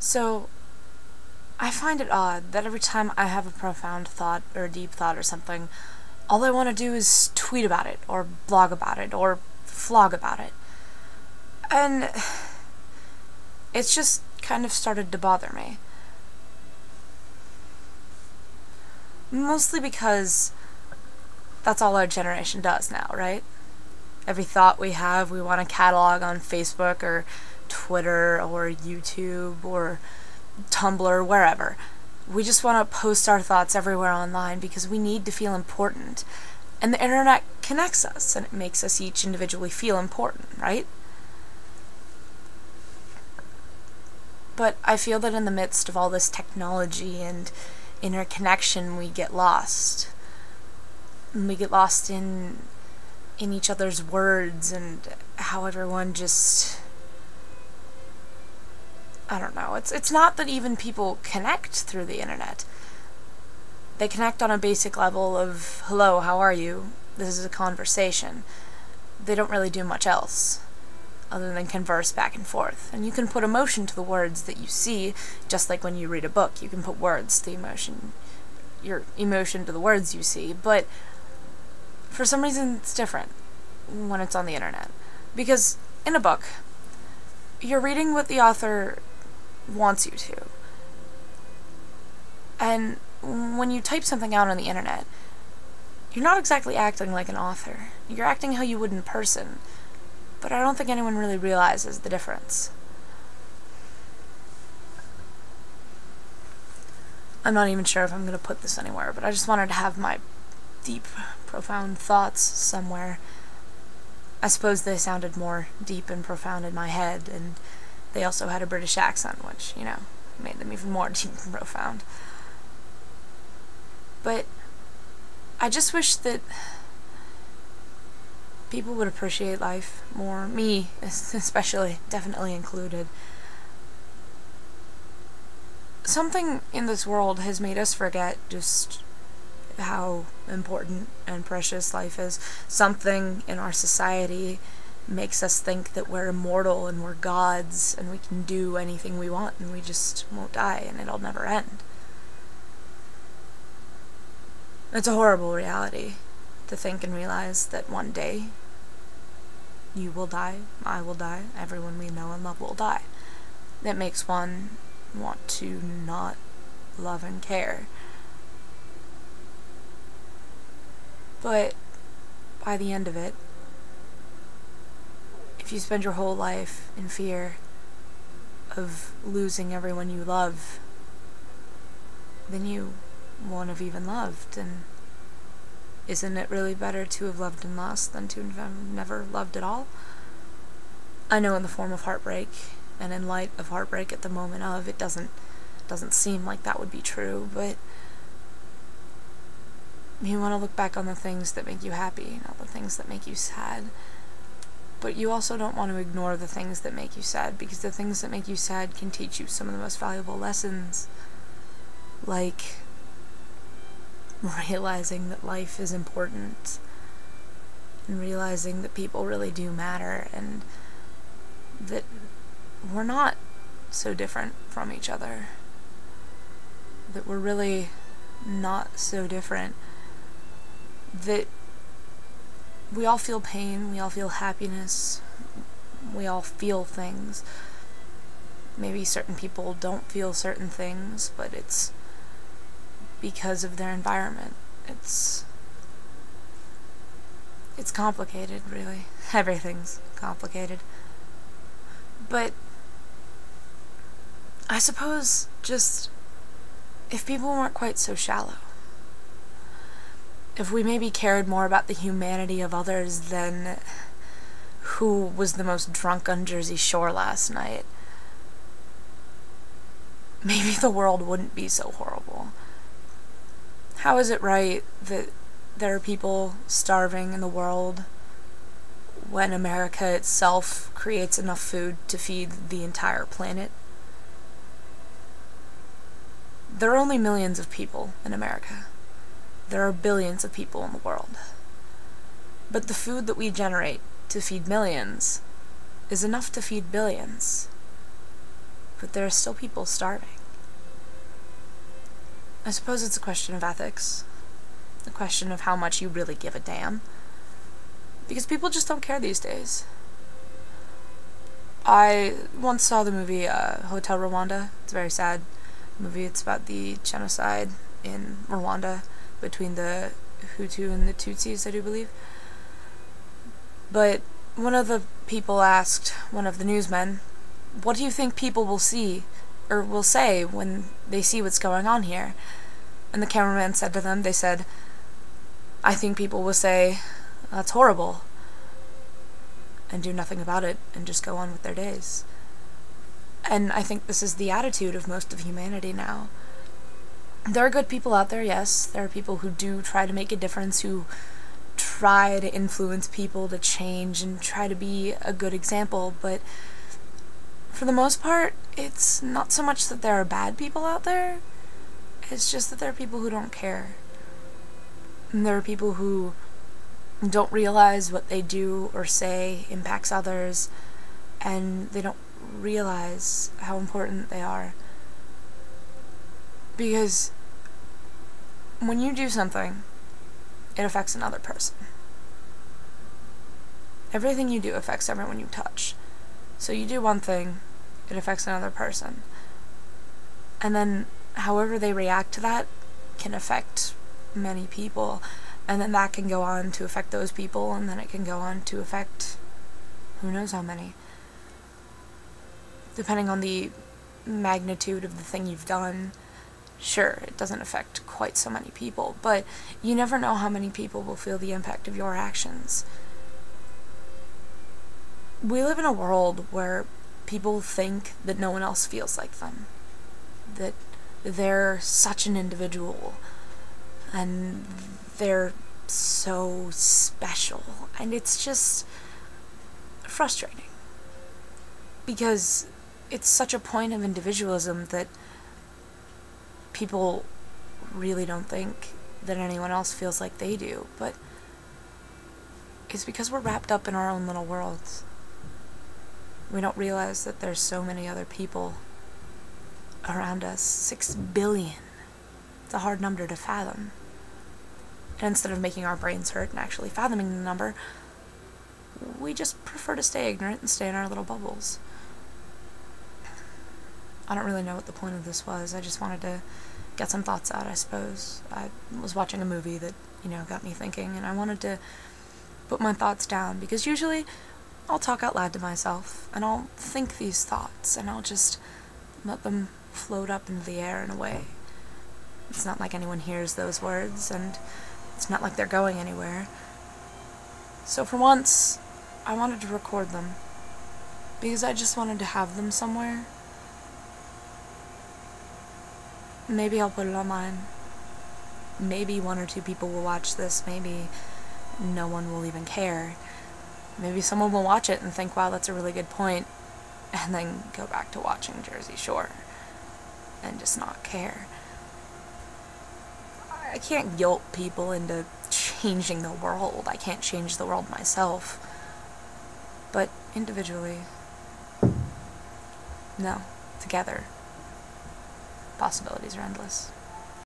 So, I find it odd that every time I have a profound thought or a deep thought or something, all I want to do is tweet about it, or blog about it, or vlog about it. And it's just kind of started to bother me. Mostly because that's all our generation does now, right? Every thought we have, we want to catalog on Facebook or Twitter or YouTube or Tumblr, wherever. We just want to post our thoughts everywhere online because we need to feel important. And the internet connects us, and it makes us each individually feel important, right? But I feel that in the midst of all this technology and interconnection, we get lost. And we get lost in each other's words and how everyone just... I don't know. It's not that even people connect through the internet. They connect on a basic level of, hello, how are you? This is a conversation. They don't really do much else other than converse back and forth. And you can put emotion to the words that you see, just like when you read a book. You can put words to your emotion to the words you see, but for some reason it's different when it's on the internet. Because in a book, you're reading what the author wants you to. And when you type something out on the internet, you're not exactly acting like an author. You're acting how you would in person. But I don't think anyone really realizes the difference. I'm not even sure if I'm going to put this anywhere, but I just wanted to have my deep, profound thoughts somewhere. I suppose they sounded more deep and profound in my head, and they also had a British accent, which, you know, made them even more deep and profound. But I just wish that people would appreciate life more, me especially, definitely included. Something in this world has made us forget just how important and precious life is. Something in our society makes us think that we're immortal and we're gods and we can do anything we want and we just won't die and it'll never end. It's a horrible reality to think and realize that one day you will die, I will die, everyone we know and love will die. That makes one want to not love and care. But by the end of it, if you spend your whole life in fear of losing everyone you love, then you won't have even loved. And isn't it really better to have loved and lost than to have never loved at all? I know in the form of heartbreak, and in light of heartbreak at the moment of, it doesn't seem like that would be true, but you want to look back on the things that make you happy, not the things that make you sad. But you also don't want to ignore the things that make you sad, because the things that make you sad can teach you some of the most valuable lessons, like realizing that life is important, and realizing that people really do matter, and that we're not so different from each other, that we're really not so different, that we all feel pain, we all feel happiness, we all feel things. Maybe certain people don't feel certain things, but it's because of their environment. It's complicated, really. Everything's complicated. But I suppose just if people weren't quite so shallow, if we maybe cared more about the humanity of others than who was the most drunk on Jersey Shore last night, maybe the world wouldn't be so horrible. How is it right that there are people starving in the world when America itself creates enough food to feed the entire planet? There are only millions of people in America. There are billions of people in the world. But the food that we generate to feed millions is enough to feed billions. but there are still people starving. I suppose it's a question of ethics, a question of how much you really give a damn, because people just don't care these days. I once saw the movie Hotel Rwanda. It's a very sad movie. It's about the genocide in Rwanda between the Hutu and the Tutsis, I do believe. But one of the people asked one of the newsmen, "What do you think people will see, or will say, when they see what's going on here?" And the cameraman said to them, they said, "I think people will say, that's horrible," and do nothing about it, and just go on with their days. And I think this is the attitude of most of humanity now. There are good people out there, yes. There are people who do try to make a difference, who try to influence people to change and try to be a good example, but for the most part, it's not so much that there are bad people out there, it's just that there are people who don't care. And there are people who don't realize what they do or say impacts others, and they don't realize how important they are. Because when you do something, it affects another person. Everything you do affects everyone you touch. So you do one thing, it affects another person. And then however they react to that can affect many people. And then that can go on to affect those people, and then it can go on to affect who knows how many. Depending on the magnitude of the thing you've done, sure, it doesn't affect quite so many people, but you never know how many people will feel the impact of your actions. We live in a world where people think that no one else feels like them, that they're such an individual, and they're so special, and it's just frustrating, because it's such a point of individualism that people really don't think that anyone else feels like they do, but it's because we're wrapped up in our own little worlds. We don't realize that there's so many other people around us. 6 billion. It's a hard number to fathom. And instead of making our brains hurt and actually fathoming the number, we just prefer to stay ignorant and stay in our little bubbles. I don't really know what the point of this was. I just wanted to get some thoughts out, I suppose. I was watching a movie that, got me thinking, and I wanted to put my thoughts down, because usually I'll talk out loud to myself, and I'll think these thoughts, and I'll just let them float up into the air in a way. It's not like anyone hears those words, and it's not like they're going anywhere. So for once, I wanted to record them, because I just wanted to have them somewhere. Maybe I'll put it online. Maybe 1 or 2 people will watch this. Maybe no one will even care. Maybe someone will watch it and think, wow, that's a really good point, and then go back to watching Jersey Shore and just not care. I can't guilt people into changing the world. I can't change the world myself. But individually, no. Together, possibilities are endless.